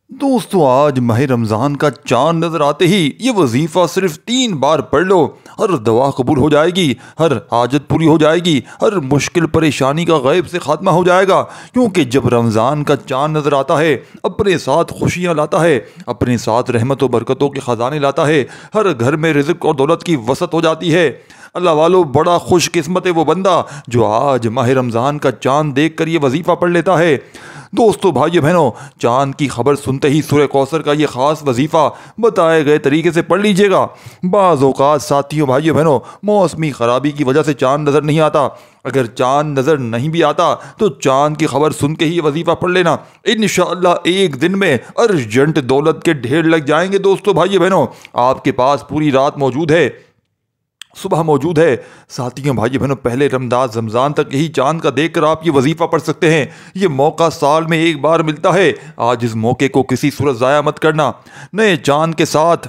دوستو آج ماہ رمضان کا چاند نظر آتے ہی یہ وظیفہ صرف 3 بار پڑھ لو، ہر دعا قبول ہو جائے گی، ہر حاجت پوری ہو جائے گی، ہر مشکل پریشانی کا غیب سے خاتمہ ہو جائے گا۔ کیونکہ جب رمضان کا چاند نظر آتا ہے اپنے ساتھ خوشیاں لاتا ہے، اپنے ساتھ رحمت و برکتوں کے خزانے لاتا ہے، ہر گھر میں رزق اور دولت کی وسعت ہو جاتی ہے۔ اللہ والو، بڑا خوش قسمت ہے وہ بندہ جو آج ماہ رمضان کا چاند دیکھ کر یہ وظیفہ پڑھ لیتا ہے۔ دوستو بھائیو بہنوں، چاند کی خبر سنتے ہی سورہ کوثر کا یہ خاص وظیفہ بتائے گئے طریقے سے پڑھ لیجئے گا۔ بعض اوقات ساتھیوں بھائیو بہنوں موسمی خرابی کی وجہ سے چاند نظر نہیں آتا۔ اگر چاند نظر نہیں بھی آتا تو چاند کی خبر سن کے ہی یہ وظیفہ پڑھ لینا، انشاءاللہ ایک دن میں ارجنٹ دولت کے ڈھیر لگ جائیں گے۔ دوستو بھائیو بہنوں، آپ کے پاس پوری رات موجود ہے، صبح موجود ہے۔ ساتھیوں بھائی بہنوں، پہلے رمضان تک یہی چاند کا دیکھ کر آپ یہ وظیفہ پڑھ سکتے ہیں۔ یہ موقع سال میں ایک بار ملتا ہے، آج اس موقع کو کسی صورت ضائع مت کرنا۔ نئے چاند کے ساتھ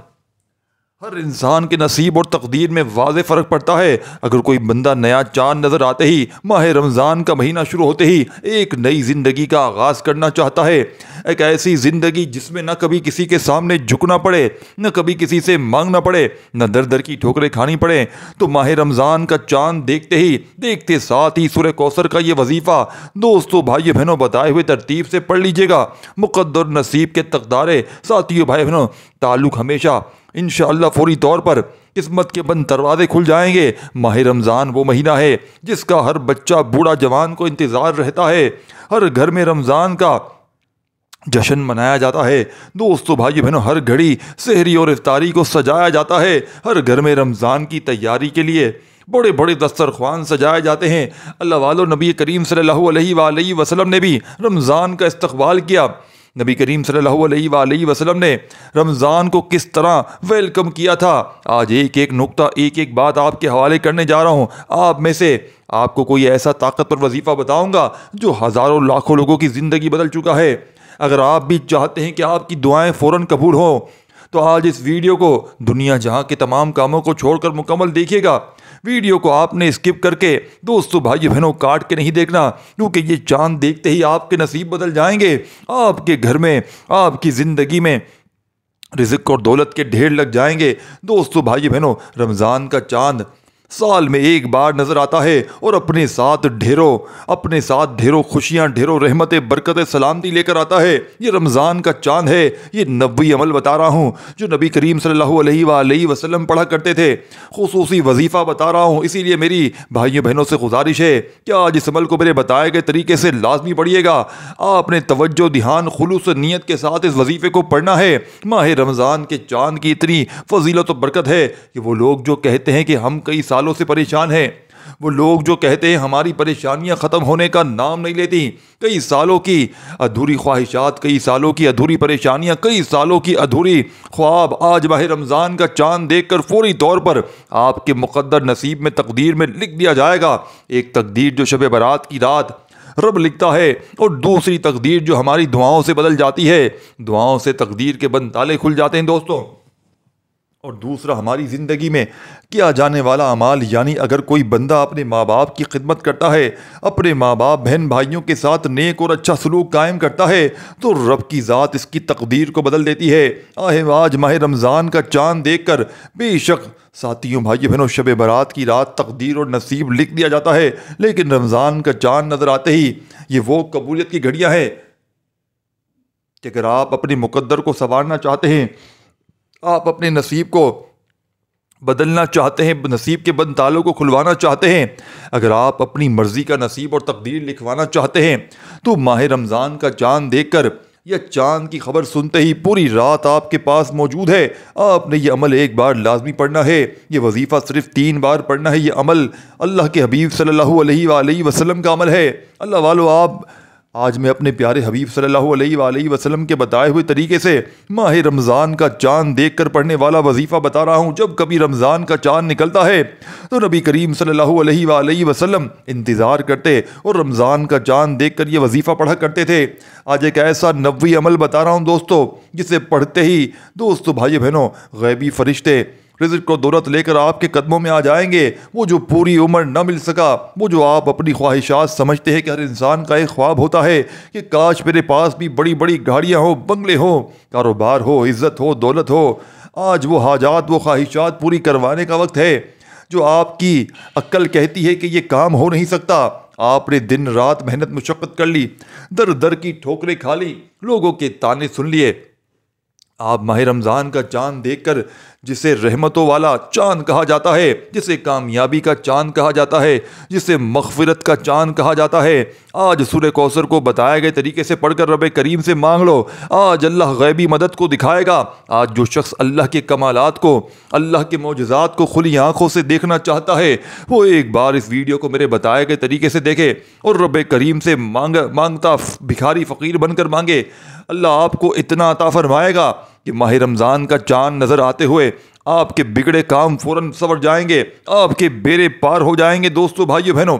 ہر انسان کے نصیب اور تقدیر میں واضح فرق پڑتا ہے۔ اگر کوئی بندہ نیا چاند نظر آتے ہی، ماہ رمضان کا مہینہ شروع ہوتے ہی ایک نئی زندگی کا آغاز کرنا چاہتا ہے، ایک ایسی زندگی جس میں نہ کبھی کسی کے سامنے جھکنا پڑے، نہ کبھی کسی سے مانگنا پڑے، نہ در در کی ٹھوکریں کھانی پڑے، تو ماہ رمضان کا چاند دیکھتے ساتھ ہی سورہ کوثر کا یہ وظیفہ دوستو بھائی بہنوں بتائے ہوئے ترتیب سے پڑھ لیجئے گا۔ مقدر نصیب کے تقدارے ساتھیوں بھائی بہنوں، تعلق ہمیشہ انشاءاللہ فوری طور پر قسمت کے بند دروازے کھل جائیں گے۔ ماہ رمضان وہ مہینہ ہے جس کا ہر بچہ بوڑھا جوان کو انتظار رہتا ہے۔ ہر گھر میں رمضان کا جشن منایا جاتا ہے۔ دوستو بھائی بہنوں، ہر گھڑی سحری اور افطاری کو سجایا جاتا ہے۔ ہر گھر میں رمضان کی تیاری کے لیے بڑے بڑے دسترخوان سجائے جاتے ہیں۔ اللہ والو، نبی کریم صلی اللہ علیہ وآلہ وسلم نے بھی رمضان کا استقبال کیا۔ نبی کریم صلی اللہ علیہ وآلہ وسلم نے رمضان کو کس طرح ویلکم کیا تھا، آج ایک ایک نقطہ، ایک ایک بات آپ کے حوالے کرنے جا رہا ہوں۔ آپ میں سے آپ کو کوئی ایسا طاقتور وظیفہ بتاؤں گا جو ہزاروں لاکھوں لوگوں کی زندگی بدل چکا ہے۔ اگر آپ بھی چاہتے ہیں کہ آپ کی دعائیں فوراً قبول ہوں تو آج اس ویڈیو کو دنیا جہاں کے تمام کاموں کو چھوڑ کر مکمل دیکھیے گا۔ ویڈیو کو آپ نے اسکپ کر کے دوستو بھائی بہنوں کاٹ کے نہیں دیکھنا، کیونکہ یہ چاند دیکھتے ہی آپ کے نصیب بدل جائیں گے۔ آپ کے گھر میں، آپ کی زندگی میں رزق اور دولت کے ڈھیر لگ جائیں گے۔ دوستو بھائی بہنوں، رمضان کا چاند سال میں ایک بار نظر آتا ہے اور اپنے ساتھ ڈھیروں خوشیاں، ڈھیروں رحمتیں، برکتیں، سلامتی لے کر آتا ہے۔ یہ رمضان کا چاند ہے۔ یہ نبوی عمل بتا رہا ہوں جو نبی کریم صلی اللہ علیہ وآلہ وسلم پڑھا کرتے تھے، خصوصی وظیفہ بتا رہا ہوں۔ اسی لیے میری بھائیوں بہنوں سے گزارش ہے کہ آج اس عمل کو میرے بتائے گئے طریقے سے لازمی پڑھیے گا۔ آپ نے توجہ، دھیان، خلوص نیت کے ساتھ اس وظیفے کو پڑھنا ہے۔ ماہ رمضان کے چاند کی اتنی فضیلت و برکت ہے کہ وہ لوگ جو کہتے ہیں کہ ہم کئی سالوں سے پریشان ہیں، وہ لوگ جو کہتے ہیں ہماری پریشانیاں ختم ہونے کا نام نہیں لیتی، کئی سالوں کی ادھوری خواہشات، کئی سالوں کی ادھوری پریشانیاں، کئی سالوں کی ادھوری خواب آج ماہ رمضان کا چاند دیکھ کر فوری طور پر آپ کے مقدر نصیب میں، تقدیر میں لکھ دیا جائے گا۔ ایک تقدیر جو شب برات کی رات رب لکھتا ہے، اور دوسری تقدیر جو ہماری دعاؤں سے بدل جاتی ہے۔ دعاؤں سے تقدیر کے بند تالے کھل جاتے ہیں دوستوں۔ اور دوسرا، ہماری زندگی میں کیا جانے والا اعمال، یعنی اگر کوئی بندہ اپنے ماں باپ کی خدمت کرتا ہے، اپنے ماں باپ، بہن بھائیوں کے ساتھ نیک اور اچھا سلوک قائم کرتا ہے، تو رب کی ذات اس کی تقدیر کو بدل دیتی ہے۔ آج ماہ رمضان کا چاند دیکھ کر بے شک ساتھیوں بھائی بہنوں شب برات کی رات تقدیر اور نصیب لکھ دیا جاتا ہے، لیکن رمضان کا چاند نظر آتے ہی یہ وہ قبولیت کی گھڑیاں ہیں کہ اگر آپ اپنے مقدر کو سنوارنا چاہتے ہیں، آپ اپنے نصیب کو بدلنا چاہتے ہیں، نصیب کے بند تالوں کو کھلوانا چاہتے ہیں، اگر آپ اپنی مرضی کا نصیب اور تقدیر لکھوانا چاہتے ہیں، تو ماہ رمضان کا چاند دیکھ کر یا چاند کی خبر سنتے ہی پوری رات آپ کے پاس موجود ہے۔ آپ نے یہ عمل ایک بار لازمی پڑھنا ہے۔ یہ وظیفہ صرف 3 بار پڑھنا ہے۔ یہ عمل اللہ کے حبیب صلی اللہ علیہ وآلہ وسلم کا عمل ہے۔ اللہ والو، آج میں اپنے پیارے حبیب صلی اللہ علیہ وآلہ وسلم کے بتائے ہوئے طریقے سے ماہ رمضان کا چاند دیکھ کر پڑھنے والا وظیفہ بتا رہا ہوں۔ جب کبھی رمضان کا چاند نکلتا ہے تو نبی کریم صلی اللہ علیہ وآلہ وسلم انتظار کرتے اور رمضان کا چاند دیکھ کر یہ وظیفہ پڑھا کرتے تھے۔ آج ایک ایسا نبوی عمل بتا رہا ہوں دوستو، جسے پڑھتے ہی دوستو بھائی بہنوں غیبی فرشتے رزق و دولت لے کر آپ کے قدموں میں آ جائیں گے، وہ جو پوری عمر نہ مل سکا، وہ جو آپ اپنی خواہشات سمجھتے ہیں کہ ہر انسان کا ایک خواب ہوتا ہے کہ کاش میرے پاس بھی بڑی بڑی گاڑیاں ہوں، بنگلے ہوں، کاروبار ہو، عزت ہو، دولت ہو۔ آج وہ حاجات، وہ خواہشات پوری کروانے کا وقت ہے جو آپ کی عقل کہتی ہے کہ یہ کام ہو نہیں سکتا۔ آپ نے دن رات محنت مشقت کر لی، در در کی ٹھوکریں کھا لی، لوگوں کے تانے سن لیے۔ آپ ماہ رمضان کا چاند دیکھ کر، جسے رحمتوں والا چاند کہا جاتا ہے، جسے کامیابی کا چاند کہا جاتا ہے، جسے مغفرت کا چاند کہا جاتا ہے، آج سورہ کوثر کو بتائے گئے طریقے سے پڑھ کر رب کریم سے مانگ لو۔ آج اللہ غیبی مدد کو دکھائے گا۔ آج جو شخص اللہ کے کمالات کو، اللہ کے معجزات کو کھلی آنکھوں سے دیکھنا چاہتا ہے، وہ ایک بار اس ویڈیو کو میرے بتائے گئے طریقے سے دیکھے اور رب کریم سے مانگتا بھکاری فقیر بن کر مانگے۔ اللہ آپ کو اتنا عطا فرمائے گا کہ ماہ رمضان کا چاند نظر آتے ہوئے آپ کے بگڑے کام فوراً سنور جائیں گے، آپ کے بیڑے پار ہو جائیں گے۔ دوستو، بھائیو، بہنوں،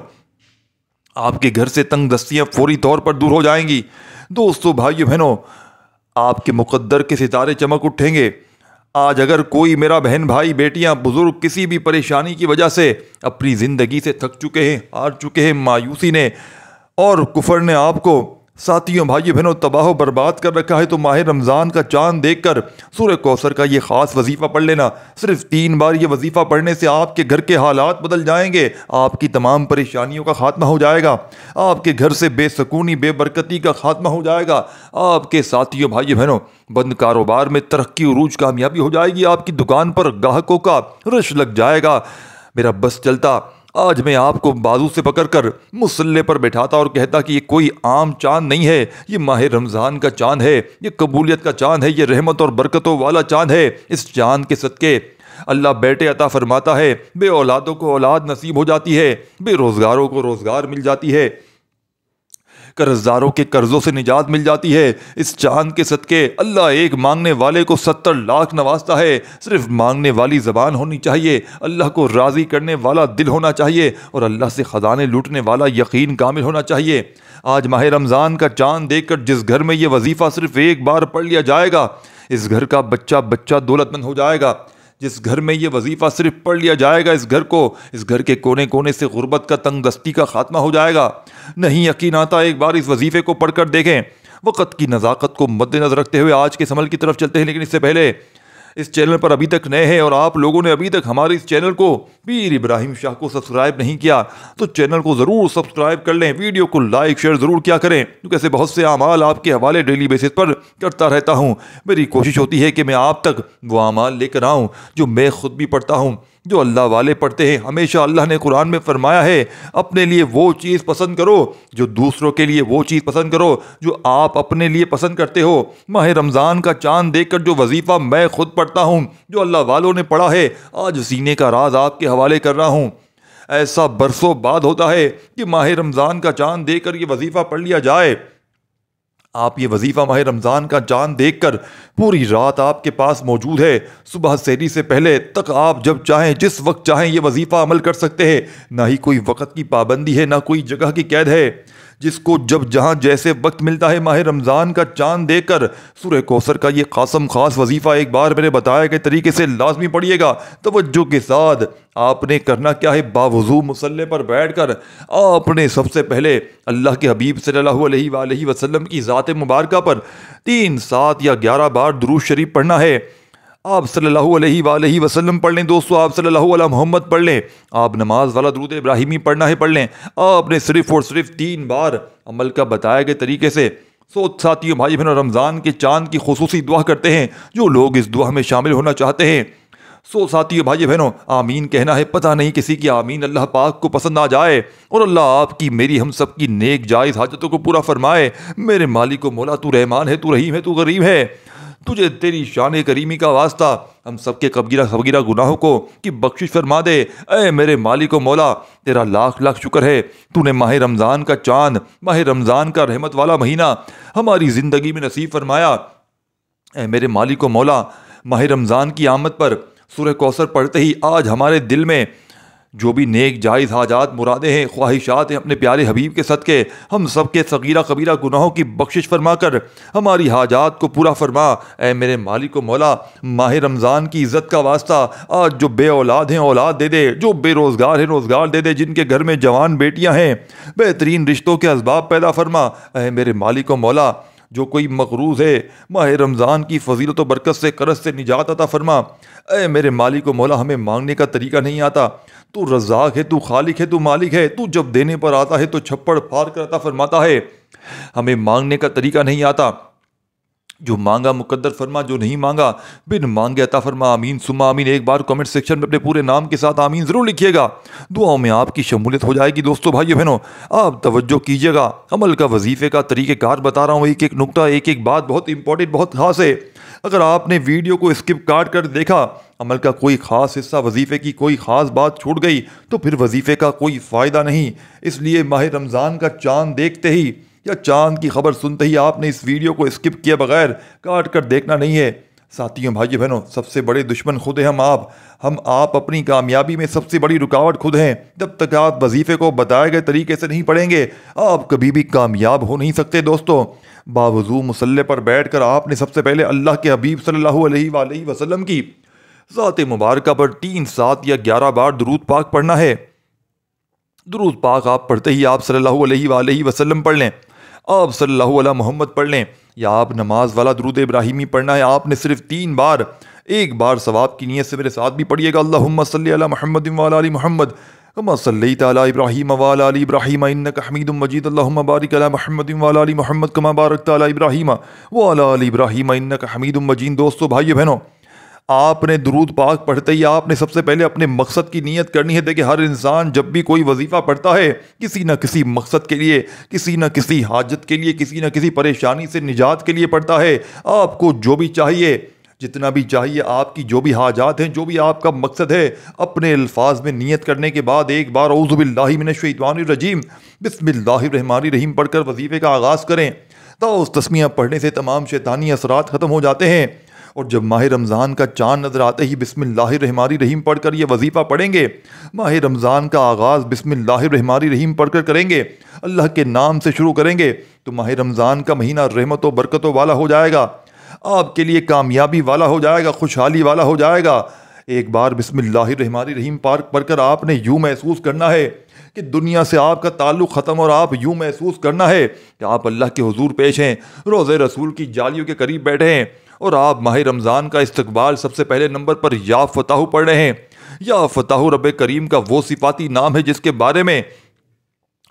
آپ کے گھر سے تنگ دستیاں فوری طور پر دور ہو جائیں گی۔ دوستو، بھائیو، بہنوں، آپ کے مقدر کے ستارے چمک اٹھیں گے۔ آج اگر کوئی میرا بہن، بھائی، بیٹیاں، بزرگ کسی بھی پریشانی کی وجہ سے اپنی زندگی سے تھک چکے ہیں، ہار چکے ہیں، مایوسی نے اور کفر نے آپ کو، ساتھیوں، بھائیو، بہنوں، تباہ و برباد کر رکھا ہے، تو ماہ رمضان کا چاند دیکھ کر سورہ کوثر کا یہ خاص وظیفہ پڑھ لینا۔ صرف 3 بار یہ وظیفہ پڑھنے سے آپ کے گھر کے حالات بدل جائیں گے، آپ کی تمام پریشانیوں کا خاتمہ ہو جائے گا، آپ کے گھر سے بے سکونی، بے برکتی کا خاتمہ ہو جائے گا، آپ کے ساتھیوں، بھائیو، بہنوں، بند کاروبار میں ترقی، عروج، کامیابی ہو جائے گی، آپ کی دکان پر گاہکوں کا رش لگ جائے گا۔ میرا بس چلتا، آج میں آپ کو بازو سے پکڑ کر مصلے پر بٹھاتا اور کہتا کہ یہ کوئی عام چاند نہیں ہے، یہ ماہ رمضان کا چاند ہے، یہ قبولیت کا چاند ہے، یہ رحمت اور برکتوں والا چاند ہے۔ اس چاند کے صدقے اللہ بیٹے عطا فرماتا ہے، بے اولادوں کو اولاد نصیب ہو جاتی ہے، بے روزگاروں کو روزگار مل جاتی ہے، قرضداروں کے قرضوں سے نجات مل جاتی ہے۔ اس چاند کے صدقے اللہ ایک مانگنے والے کو 70 لاکھ نوازتا ہے۔ صرف مانگنے والی زبان ہونی چاہیے، اللہ کو راضی کرنے والا دل ہونا چاہیے اور اللہ سے خزانے لوٹنے والا یقین کامل ہونا چاہیے۔ آج ماہ رمضان کا چاند دیکھ کر جس گھر میں یہ وظیفہ صرف ایک بار پڑھ لیا جائے گا، اس گھر کا بچہ دولت مند ہو جائے گا۔ جس گھر میں یہ وظیفہ صرف پڑھ لیا جائے گا، اس گھر کے کونے کونے سے غربت کا، تنگ دستی کا خاتمہ ہو جائے گا۔ نہیں یقین آتا، ایک بار اس وظیفے کو پڑھ کر دیکھیں۔ وقت کی نزاکت کو مد نظر رکھتے ہوئے آج کے اس عمل کی طرف چلتے ہیں، لیکن اس سے پہلے اس چینل پر ابھی تک نئے ہیں اور آپ لوگوں نے ابھی تک ہمارے اس چینل کو پیر ابراہیم شاہ کو سبسکرائب نہیں کیا تو چینل کو ضرور سبسکرائب کر لیں، ویڈیو کو لائک شیئر ضرور کیا کریں، کیونکہ ایسے بہت سے اعمال آپ کے حوالے ڈیلی بیسس پر کرتا رہتا ہوں۔ میری کوشش ہوتی ہے کہ میں آپ تک وہ اعمال لے کر آؤں جو میں خود بھی پڑھتا ہوں، جو اللہ والے پڑھتے ہیں۔ ہمیشہ اللہ نے قرآن میں فرمایا ہے، اپنے لیے وہ چیز پسند کرو جو دوسروں کے لیے وہ چیز پسند کرو جو آپ اپنے لیے پسند کرتے ہو۔ ماہ رمضان کا چاند دیکھ کر جو وظیفہ میں خود پڑھتا ہوں، جو اللہ والوں نے پڑھا ہے، آج سینے کا راز آپ کے حوالے کر رہا ہوں۔ ایسا برسوں بعد ہوتا ہے کہ ماہ رمضان کا چاند دیکھ کر یہ وظیفہ پڑھ لیا جائے۔ آپ یہ وظیفہ ماہ رمضان کا چاند دیکھ کر پوری رات آپ کے پاس موجود ہے، صبح سحری سے پہلے تک آپ جب چاہیں، جس وقت چاہیں یہ وظیفہ عمل کر سکتے ہیں۔ نہ ہی کوئی وقت کی پابندی ہے، نہ کوئی جگہ کی قید ہے۔ جس کو جب جہاں جیسے وقت ملتا ہے، ماہ رمضان کا چاند دیکھ کر سورہ کوثر کا یہ قاسم خاص وظیفہ ایک بار میرے بتائے گئے طریقے سے لازمی پڑھیے گا۔ توجہ کے ساتھ آپ نے کرنا کیا ہے، باوضو مصلے پر بیٹھ کر آپ نے سب سے پہلے اللہ کے حبیب صلی اللہ علیہ وآلہ وسلم کی ذات مبارکہ پر 3، 7 یا 11 بار درود شریف پڑھنا ہے۔ آپ صلی اللہ علیہ وآلہ وسلم پڑھ لیں دوستو، آپ صلی اللہ علیہ محمد پڑھ لیں، آپ نماز والا درود ابراہیمی پڑھنا ہے پڑھ لیں۔ آپ نے صرف اور صرف 3 بار عمل کا بتائے گئے طریقے سے ساتھیوں، بھائی بہنوں، رمضان کے چاند کی خصوصی دعا کرتے ہیں۔ جو لوگ اس دعا میں شامل ہونا چاہتے ہیں، ساتھیوں، بھائی بہنوں، آمین کہنا ہے۔ پتہ نہیں کسی کی آمین اللہ پاک کو پسند آ جائے اور اللہ آپ کی، میری، ہم سب کی نیک جائز حاجتوں کو پورا فرمائے۔ میرے مالک و مولا، تو رحمان ہے، تو رحیم ہے، تو غریب ہے، تجھے تیری شان کریمی کا واسطہ ہم سب کے کبیرہ گناہوں کو کی بخشش فرما دے۔ اے میرے مالک و مولا، تیرا لاکھ لاکھ شکر ہے، تو نے ماہ رمضان کا چاند، ماہ رمضان کا رحمت والا مہینہ ہماری زندگی میں نصیب فرمایا۔ اے میرے مالک و مولا، ماہ رمضان کی آمد پر سورہ کوثر پڑھتے ہی آج ہمارے دل میں جو بھی نیک جائز حاجات مرادیں ہیں خواہشات ہیں اپنے پیارے حبیب کے صدقے ہم سب کے صغیرہ کبیرہ گناہوں کی بخشش فرما کر ہماری حاجات کو پورا فرما۔ اے میرے مالک و مولا، ماہ رمضان کی عزت کا واسطہ آج جو بے اولاد ہیں اولاد دے دے، جو بے روزگار ہیں روزگار دے دے، جن کے گھر میں جوان بیٹیاں ہیں بہترین رشتوں کے اسباب پیدا فرما۔ اے میرے مالک و مولا، جو کوئی مقروض ہے ماہ رمضان کی فضیلت و برکت سے قرض سے نجات عطا فرما۔ اے میرے مالک و مولا، ہمیں مانگنے کا طریقہ نہیں آتا، تو رزاق ہے، تو خالق ہے، تو مالک ہے، تو جب دینے پر آتا ہے تو چھپڑ پھاڑ کر عطا فرماتا ہے۔ ہمیں مانگنے کا طریقہ نہیں آتا، جو مانگا مقدر فرما، جو نہیں مانگا بن مانگے عطا فرما۔ آمین ثم آمین۔ ایک بار کمنٹ سیکشن میں اپنے پورے نام کے ساتھ آمین ضرور لکھیے گا، دعاؤں میں آپ کی شمولیت ہو جائے گی۔ دوستو بھائیو بہنوں، آپ توجہ کیجیے گا، عمل کا وظیفے کا طریقہ کار بتا رہا ہوں، ایک ایک نکتہ ایک ایک بات بہت امپورٹنٹ بہت خاص ہے۔ اگر آپ نے ویڈیو کو اسکپ کاٹ کر دیکھا، عمل کا کوئی خاص حصہ، وظیفے کی کوئی خاص بات چھوٹ گئی تو پھر وظیفے کا کوئی فائدہ نہیں۔ اس لیے ماہ رمضان کا چاند دیکھتے ہی یا چاند کی خبر سنتے ہی آپ نے اس ویڈیو کو اسکپ کیے بغیر کاٹ کر دیکھنا نہیں ہے۔ ساتھیوں بھائی بہنوں، سب سے بڑے دشمن خود ہیں ہم آپ اپنی کامیابی میں سب سے بڑی رکاوٹ خود ہیں۔ جب تک آپ وظیفے کو بتائے گئے طریقے سے نہیں پڑھیں گے آپ کبھی بھی کامیاب ہو نہیں سکتے۔ دوستو، باوضو مصلی پر بیٹھ کر آپ نے سب سے پہلے اللہ کے حبیب صلی اللہ علیہ وآلہ وسلم کی ذات مبارکہ پر 3، 7 یا 11 بار درود پاک پڑھنا ہے۔ درود پاک آپ پڑھتے ہی آپ صلی اللہ علیہ وآلہ وسلم پڑھ لیں، آپ صلی اللہ علیہ محمد پڑھ لیں، یا آپ نماز والا درود ابراہیمی پڑھنا ہے۔ آپ نے صرف 3 بار، ایک بار ثواب کی نیت سے میرے ساتھ بھی پڑھیے گا، اللہم صلی علی محمد وعلی آل محمد کما صلیت علی ابراہیم وعلی آل ابراہیم انک حمید مجید، اللہم بارک علی محمد وعلی آل محمد کما بارکت علی ابراہیم وعلی آل ابراہیم انک حمید مجید۔ دوستو بھائیو بہنوں، آپ نے درود پاک پڑھتے ہی آپ نے سب سے پہلے اپنے مقصد کی نیت کرنی ہے۔ دیکھیں، ہر انسان جب بھی کوئی وظیفہ پڑھتا ہے کسی نہ کسی مقصد کے لیے، کسی نہ کسی حاجت کے لیے، کسی نہ کسی پریشانی سے نجات کے لیے پڑھتا ہے۔ آپ کو جو بھی چاہیے، جتنا بھی چاہیے، آپ کی جو بھی حاجات ہیں، جو بھی آپ کا مقصد ہے، اپنے الفاظ میں نیت کرنے کے بعد ایک بار اعوذ باللہ من الشیطان الرجیم بسم اللہ الرحمن الرحیم پڑھ کر وظیفے کا آغاز کریں۔ تو اس تسمیہ پڑھنے سے تمام شیطانی اثرات ختم ہو جاتے ہیں، اور جب ماہ رمضان کا چاند نظر آتے ہی بسم اللہ الرحمن الرحیم پڑھ کر یہ وظیفہ پڑھیں گے، ماہ رمضان کا آغاز بسم اللہ الرحمن الرحیم پڑھ کر کریں گے، اللہ کے نام سے شروع کریں گے، تو ماہ رمضان کا مہینہ رحمت و برکتوں والا ہو جائے گا، آپ کے لیے کامیابی والا ہو جائے گا، خوشحالی والا ہو جائے گا۔ ایک بار بسم اللہ الرحمن الرحیم پڑھ کر آپ نے یوں محسوس کرنا ہے کہ دنیا سے آپ کا تعلق ختم، اور آپ یوں محسوس کرنا ہے کہ آپ اللہ کے حضور پیش ہیں، روضہ رسول کی جالیوں کے قریب بیٹھے ہیں، اور آپ ماہ رمضان کا استقبال سب سے پہلے نمبر پر یا فتح پڑھ رہے ہیں۔ یا فتح رب کریم کا وہ صفاتی نام ہے جس کے بارے میں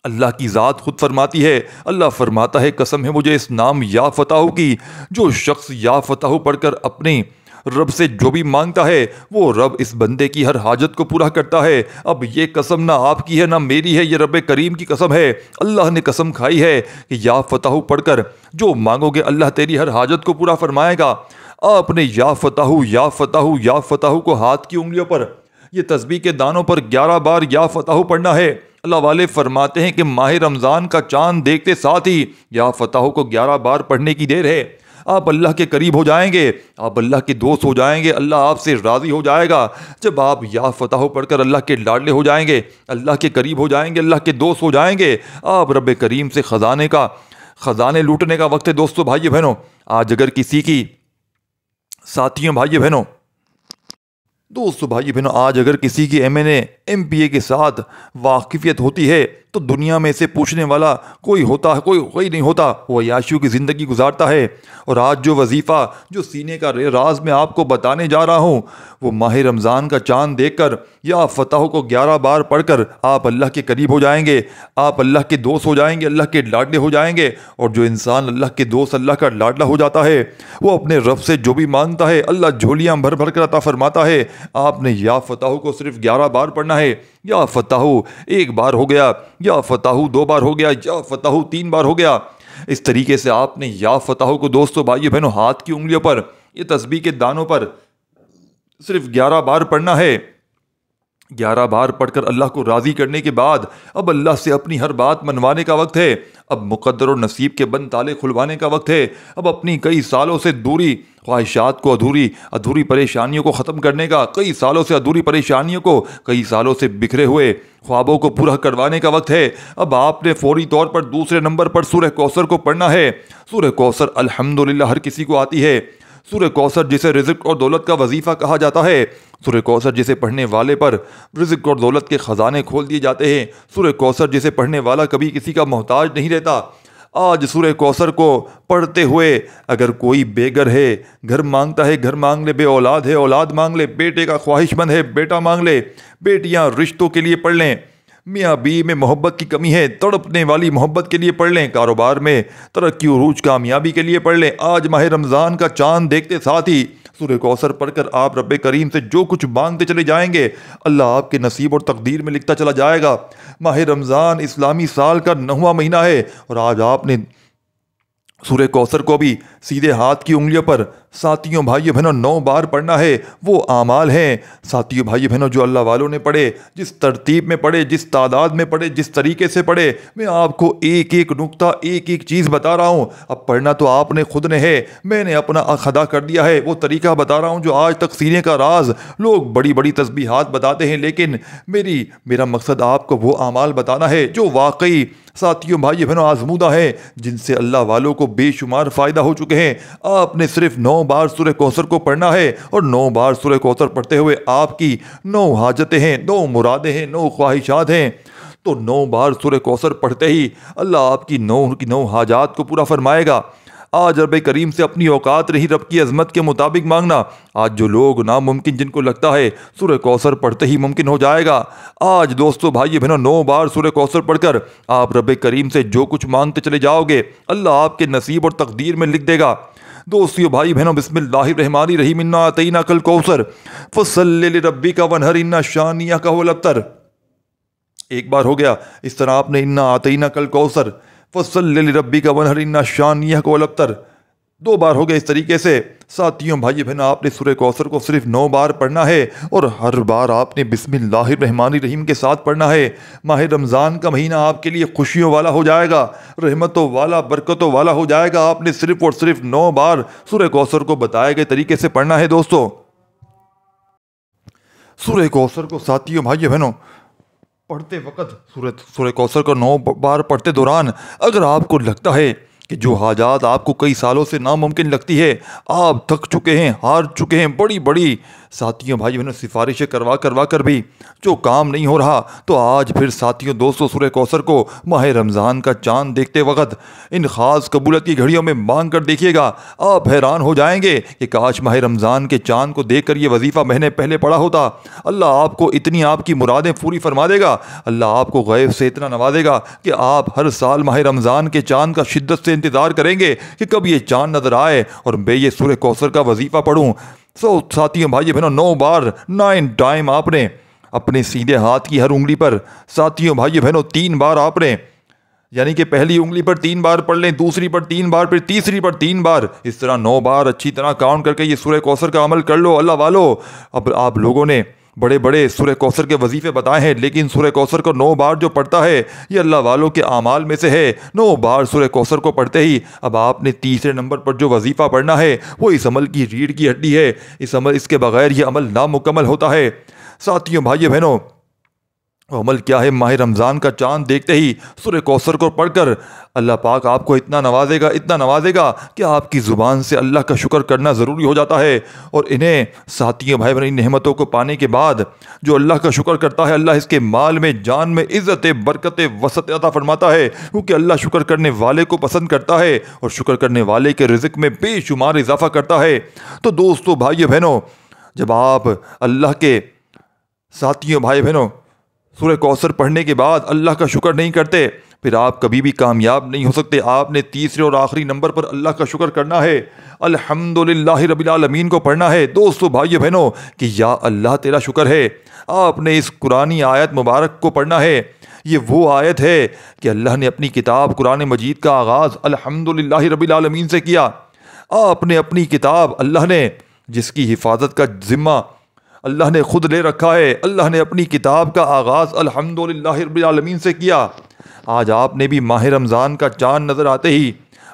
اللہ کی ذات خود فرماتی ہے، اللہ فرماتا ہے قسم ہے مجھے اس نام یا فتح کی، جو شخص یا فتح پڑھ کر اپنے رب سے جو بھی مانگتا ہے وہ رب اس بندے کی ہر حاجت کو پورا کرتا ہے۔ اب یہ قسم نہ آپ کی ہے نہ میری ہے، یہ رب کریم کی قسم ہے۔ اللہ نے قسم کھائی ہے کہ یا فتح پڑھ کر جو مانگو گے اللہ تیری ہر حاجت کو پورا فرمائے گا۔ آپ نے یا فتح یا فتح یا فتح کو ہاتھ کی انگلیوں پر، یہ تسبیح کے دانوں پر 11 بار یا فتح پڑھنا ہے۔ اللہ والے فرماتے ہیں کہ ماہ رمضان کا چاند دیکھتے ساتھ ہی یا فتح کو 11 بار پڑھنے کی دیر ہے۔ آپ اللہ کے قریب ہو جائیں گے، آپ اللہ کے دوست ہو جائیں گے، اللہ آپ سے راضی ہو جائے گا۔ جب آپ یا فتح پڑھ کر اللہ کے لاڈلے ہو جائیں گے، اللہ کے قریب ہو جائیں گے، اللہ کے دوست ہو جائیں گے، آپ رب کریم سے خزانے لوٹنے کا وقت ہے۔ دوستو بھائی بہنوں، آج اگر کسی کی ساتھیوں بھائی بہنوں آج اگر کسی کی MA کے ساتھ واقفیت ہوتی ہے تو دنیا میں اسے پوچھنے والا کوئی نہیں ہوتا، وہ عیاشیوں کی زندگی گزارتا ہے۔ اور آج جو وظیفہ، جو سینے کا راز میں آپ کو بتانے جا رہا ہوں، وہ ماہ رمضان کا چاند دیکھ کر یا فتح کو 11 بار پڑھ کر آپ اللہ کے قریب ہو جائیں گے، آپ اللہ کے دوست ہو جائیں گے، اللہ کے لاڈلے ہو جائیں گے۔ اور جو انسان اللہ کے دوست، اللہ کا لاڈلا ہو جاتا ہے، وہ اپنے رب سے جو بھی مانگتا ہے اللہ جھولیاں بھر بھر کر عطا فرماتا ہے۔ آپ نے یا فتح کو صرف 11 بار پڑھنا ہے۔ یا فتح 1 بار ہو گیا، یا فتح 2 بار ہو گیا، یا فتح 3 بار ہو گیا۔ اس طریقے سے آپ نے یا فتح کو دوستو بھائی بہنوں ہاتھ کی انگلیوں پر، یہ تسبیح کے دانوں پر صرف 11 بار پڑھنا ہے۔ 11 بار پڑھ کر اللہ کو راضی کرنے کے بعد اب اللہ سے اپنی ہر بات منوانے کا وقت ہے۔ اب مقدر اور نصیب کے بند تالے کھلوانے کا وقت ہے۔ اب اپنی کئی سالوں سے دوری خواہشات کو ادھوری پریشانیوں کو ختم کرنے کا، کئی سالوں سے ادھوری پریشانیوں کو، کئی سالوں سے بکھرے ہوئے خوابوں کو پورا کروانے کا وقت ہے۔ اب آپ نے فوری طور پر دوسرے نمبر پر سورہ کوثر کو پڑھنا ہے۔ سورہ کوثر الحمدللہ ہر کسی کو آتی ہے۔ سورہ کوثر جسے رزق اور دولت کا وظیفہ کہا جاتا ہے، سورہ کوثر جسے پڑھنے والے پر رزق اور دولت کے خزانے کھول دیے جاتے ہیں، سورہ کوثر جسے پڑھنے والا کبھی کسی کا محتاج نہیں رہتا۔ آج سورہ کوثر کو پڑھتے ہوئے اگر کوئی بے گھر ہے، گھر مانگتا ہے گھر مانگ لے، بے اولاد ہے اولاد مانگ لے، بیٹے کا خواہش مند ہے بیٹا مانگ لے، بیٹیاں رشتوں کے لیے پڑھ لیں، میاں بیوی میں محبت کی کمی ہے تڑپنے والی محبت کے لیے پڑھ لیں، کاروبار میں ترقی عروج کامیابی کے لیے پڑھ لیں۔ آج ماہ رمضان کا چاند دیکھتے ساتھ ہی سورہ کوثر پڑھ کر آپ رب کریم سے جو کچھ مانگتے چلے جائیں گے اللہ آپ کے نصیب اور تقدیر میں لکھتا چلا جائے گا۔ ماہ رمضان اسلامی سال کا 9واں مہینہ ہے اور آج آپ نے سورہ کوثر کو بھی سیدھے ہاتھ کی انگلیوں پر ساتھیوں بھائیوں بہنوں 9 بار پڑھنا ہے۔ وہ اعمال ہیں ساتھیوں بھائیوں بہنوں جو اللہ والوں نے پڑھے، جس ترتیب میں پڑھے، جس تعداد میں پڑھے، جس طریقے سے پڑھے۔ میں آپ کو ایک ایک نقطہ ایک ایک چیز بتا رہا ہوں۔ اب پڑھنا تو آپ نے خود نے ہے، میں نے اپنا ادا کر دیا ہے۔ وہ طریقہ بتا رہا ہوں جو آج تک سینے کا راز، لوگ بڑی بڑی تسبیحات بتاتے ہیں لیکن میرا مقصد آپ کو وہ اعمال بتانا ہے جو واقعی ساتھیوں بھائی بہنوں آزمودہ ہیں، جن سے اللہ والوں کو بے شمار فائدہ ہو چکے ہیں۔ آپ نے صرف 9 بار سورہ کوثر کو پڑھنا ہے اور 9 بار سورہ کوثر پڑھتے ہوئے آپ کی 9 حاجتیں ہیں، 9 مرادیں ہیں، 9 خواہشات ہیں۔ تو 9 بار سورہ کوثر پڑھتے ہی اللہ آپ کی 9 حاجات کو پورا فرمائے گا۔ آج رب کریم سے اپنی اوقات رہی رب کی عظمت کے مطابق مانگنا۔ آج جو لوگ ناممکن جن کو لگتا ہے سورہ کوثر پڑھتے ہی ممکن ہو جائے گا، آج دوستو بھائی بہنوں 9 بار سورہ کوثر پڑھ کر آپ رب کریم سے جو کچھ مانگتے چلے جاؤ گے اللہ آپ کے نصیب اور تقدیر میں لکھ دے گا۔ دوستیو بھائی بہنوں بسم اللہ الرحمن الرحیم، انا اعطیناک الکوثر فصلی لربک وانحر ان شانئک هو الابتر۔ ایک بار ہو گیا، اس طرح آپ نے انا اعطیناک الکوثر فصلی لربک وانحر ان شانئک هو الابتر 2 بار ہو گئے۔ اس طریقے سے ساتھیوں بھائی بہنوں آپ نے سورہ کوثر کو صرف 9 بار پڑھنا ہے اور ہر بار آپ نے بسم اللہ الرحمن الرحیم کے ساتھ پڑھنا ہے۔ ماہ رمضان کا مہینہ آپ کے لیے خوشیوں والا ہو جائے گا، رحمتوں والا، برکتوں والا ہو جائے گا۔ آپ نے صرف اور صرف 9 بار سورہ کوثر کو بتائے گئے طریقے سے پڑھنا ہے۔ دوستو سورہ کوثر کو ساتھیوں بھائی بہنوں پڑھتے وقت سورہ کوثر کو 9 بار پڑھتے دوران اگر آپ کو لگتا ہے کہ جو حاجات آپ کو کئی سالوں سے ناممکن لگتی ہے، آپ تھک چکے ہیں، ہار چکے ہیں، بڑی بڑی ساتھیوں بھائی بہنوں سفارشیں کروا کر بھی جو کام نہیں ہو رہا، تو آج پھر ساتھیوں دوستوں سورہ کوثر کو ماہ رمضان کا چاند دیکھتے وقت ان خاص قبولیت کی گھڑیوں میں مانگ کر دیکھیے گا۔ آپ حیران ہو جائیں گے کہ کاش ماہ رمضان کے چاند کو دیکھ کر یہ وظیفہ میں نے پہلے پڑھا ہوتا۔ اللہ آپ کو اتنی آپ کی مرادیں پوری فرما دے گا، اللہ آپ کو غیب سے اتنا نوازے گا کہ آپ ہر سال ماہ رمضان کے چاند کا شدت سے انتظار کریں گے کہ کب یہ چاند نظر آئے اور میں یہ سورہ کوثر کا وظیفہ پڑھوں۔ ساتھیوں بھائی بہنوں 9 بار 9 ٹائم آپ نے اپنے سیدھے ہاتھ کی ہر انگلی پر، ساتھیوں بھائی بہنوں 3 بار آپ نے یعنی کہ پہلی انگلی پر 3 بار پڑھ لیں، دوسری پر 3 بار، پھر تیسری پر 3 بار، اس طرح 9 بار اچھی طرح کاؤنٹ کر کے یہ سورہ کوثر کا عمل کر لو۔ اللہ والو اب آپ لوگوں نے بڑے بڑے سورہ کوثر کے وظیفے بتائے ہیں لیکن سورہ کوثر کو 9 بار جو پڑھتا ہے یہ اللہ والوں کے اعمال میں سے ہے۔ 9 بار سورہ کوثر کو پڑھتے ہی اب آپ نے تیسرے نمبر پر جو وظیفہ پڑھنا ہے وہ اس عمل کی ریڑھ کی ہڈی ہے، اس کے بغیر یہ عمل نامکمل ہوتا ہے۔ ساتھیوں بھائی بہنوں وہ عمل کیا ہے؟ ماہ رمضان کا چاند دیکھتے ہی سورہ کوثر کو پڑھ کر اللہ پاک آپ کو اتنا نوازے گا کہ آپ کی زبان سے اللہ کا شکر کرنا ضروری ہو جاتا ہے۔ اور انہیں ساتھیوں بھائی بہن ان نعمتوں کو پانے کے بعد جو اللہ کا شکر کرتا ہے اللہ اس کے مال میں، جان میں عزت، برکت، وسعت عطا فرماتا ہے، کیونکہ اللہ شکر کرنے والے کو پسند کرتا ہے اور شکر کرنے والے کے رزق میں بے شمار اضافہ کرتا ہے۔ تو دوستو بھائیو بہنوں جب آپ اللہ کے ساتھیوں بھائی بہنوں سورہ کوثر پڑھنے کے بعد اللہ کا شکر نہیں کرتے پھر آپ کبھی بھی کامیاب نہیں ہو سکتے۔ آپ نے تیسرے اور آخری نمبر پر اللہ کا شکر کرنا ہے، الحمدللہ رب العالمین کو پڑھنا ہے۔ دوستو بھائیو بہنوں کہ یا اللہ تیرا شکر ہے، آپ نے اس قرآنی آیت مبارک کو پڑھنا ہے۔ یہ وہ آیت ہے کہ اللہ نے اپنی کتاب قرآن مجید کا آغاز الحمدللہ رب العالمین سے کیا۔ آپ نے اپنی کتاب اللہ نے جس کی حفاظت کا ذمہ اللہ نے خود لے رکھا ہے۔ اللہ نے اپنی کتاب کا آغاز الحمدللہ رب العالمین سے کیا۔ آج آپ نے بھی ماہ رمضان کا چاند نظر آتے ہی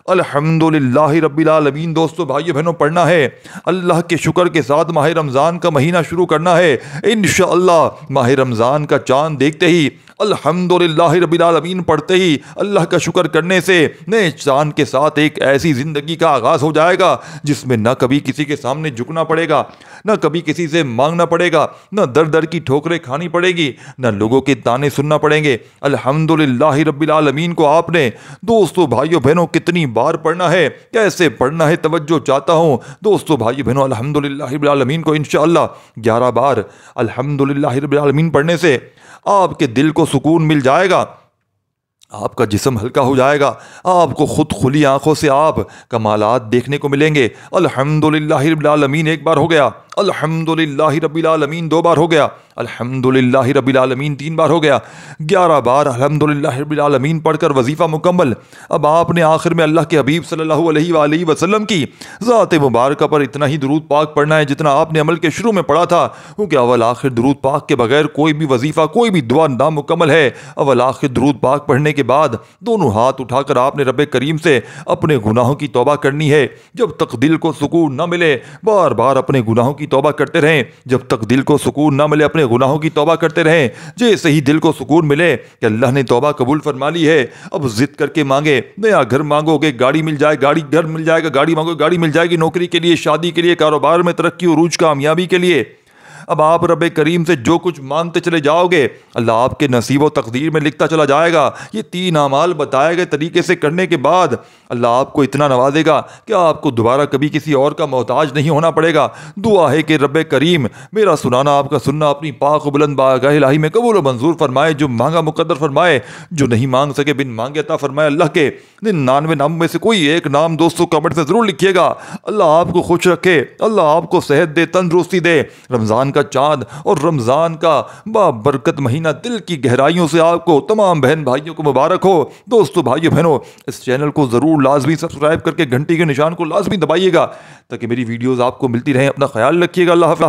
الحمدللہ رب العالمین دوستو بھائیو بہنوں پڑھنا ہے۔ اللہ کے شکر کے ساتھ ماہ رمضان کا مہینہ شروع کرنا ہے۔ انشاءاللہ ماہ رمضان کا چاند دیکھتے ہی الحمدللہ رب العالمین پڑھتے ہی اللہ کا شکر کرنے سے نئے چاند کے ساتھ ایک ایسی زندگی کا آغاز ہو جائے گا جس میں نہ کبھی کسی کے سامنے جھکنا پڑے گا، نہ کبھی کسی سے مانگنا پڑے گا، نہ در در کی ٹھوکریں کھانی پڑے گی، نہ لوگوں کے تانے سننا پڑیں گے۔ الحمدللہ رب العالمین کو آپ نے دوستو بھائیو بہنوں کتنی بار پڑھنا ہے، کیسے پڑھنا ہے، توجہ چاہتا ہوں دوستو بھائیو بہنوں۔ الحمدللہ رب العالمین کو انشاءاللہ 11 بار الحمدللہ رب العالمین پڑھنے سے آپ کے دل کو سکون مل جائے گا، آپ کا جسم ہلکا ہو جائے گا، آپ کو خود کھلی آنکھوں سے آپ کمالات دیکھنے کو ملیں گے۔ الحمدللہ رب العالمین ایک بار ہو گیا، الحمدللہ رب العالمین 2 بار ہو گیا، الحمدللہ رب العالمین 3 بار ہو گیا، 11 بار الحمدللہ رب العالمین پڑھ کر وظیفہ مکمل۔ اب آپ نے آخر میں اللہ کے حبیب صلی اللہ علیہ وآلہ وسلم کی ذات مبارکہ پر اتنا ہی درود پاک پڑھنا ہے جتنا آپ نے عمل کے شروع میں پڑھا تھا، کیونکہ اول آخر درود پاک کے بغیر کوئی بھی وظیفہ کوئی بھی دعا نامکمل ہے۔ اول آخر درود پاک پڑھنے کے بعد دونوں ہاتھ اٹھا کر آپ نے رب کریم سے اپنے گناہوں کی توبہ کرنی ہے۔ جب تک دل کو سکون نہ ملے بار بار اپنے گناہوں کی توبہ کرتے رہیں، جب تک دل کو سکون نہ ملے اپنے گناہوں کی توبہ کرتے رہیں۔ جیسے ہی دل کو سکون ملے کہ اللہ نے توبہ قبول فرما لی ہے، اب ضد کر کے مانگے، نیا گھر مانگو گے گاڑی مل جائے، گھر مل جائے گا، گاڑی مانگو گاڑی مل جائے گی، نوکری کے لیے، شادی کے لیے، کاروبار میں ترقی عروج کامیابی کے لیے۔ اب آپ رب کریم سے جو کچھ مانگتے چلے جاؤ گے اللہ آپ کے نصیب و تقدیر میں لکھتا چلا جائے گا۔ یہ 3 اعمال بتائے گئے طریقے سے کرنے کے بعد اللہ آپ کو اتنا نوازے گا کہ آپ کو دوبارہ کبھی کسی اور کا محتاج نہیں ہونا پڑے گا۔ دعا ہے کہ رب کریم میرا سنانا آپ کا سننا اپنی پاک و بلند بارگاہ الہی میں قبول و منظور فرمائے، جو مانگا مقدر فرمائے، جو نہیں مانگ سکے بن مانگے عطا فرمائے۔ اللہ کے 99 نام میں سے کوئی ایک نام دوستوں کمنٹ میں ضرور لکھیے گا۔ اللہ آپ کو خوش رکھے، اللہ آپ کو صحت دے، تندرستی دے۔ رمضان کا چاند اور رمضان کا بابرکت مہینہ دل کی گہرائیوں سے آپ کو تمام بہن بھائیوں کو مبارک ہو۔ دوستو بھائیو بہنوں اس چینل کو ضرور لازمی سبسکرائب کر کے گھنٹی کے نشان کو لازمی دبائیے گا تاکہ میری ویڈیوز آپ کو ملتی رہیں۔ اپنا خیال رکھیے گا۔ اللہ حافظ۔